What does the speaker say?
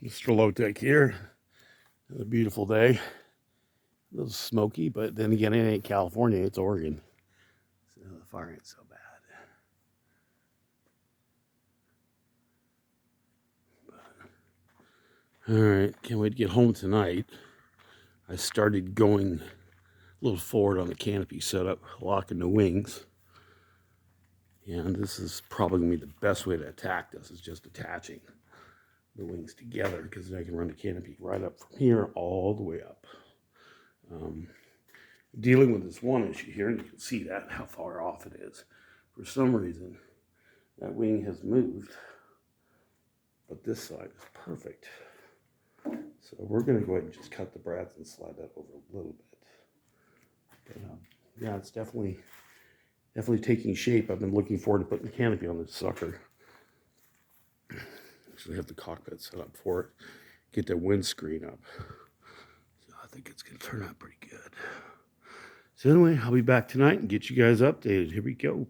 Mr. Low-Tech here. Another beautiful day. A little smoky, but then again, it ain't California, it's Oregon. So the fire ain't so bad. Alright, can't wait to get home tonight. I started going a little forward on the canopy setup, locking the wings. And this is probably going to be the best way to attack this, is just attaching the wings together, because then I can run the canopy right up from here all the way up. Dealing with this one issue here, and you can see that, how far off it is. For some reason, that wing has moved, but this side is perfect. So we're going to go ahead and just cut the brads and slide that over a little bit. But, yeah, it's definitely taking shape. I've been looking forward to putting the canopy on this sucker. Actually have the cockpit set up for it. Get that windscreen up. So I think it's going to turn out pretty good. So anyway, I'll be back tonight and get you guys updated. Here we go.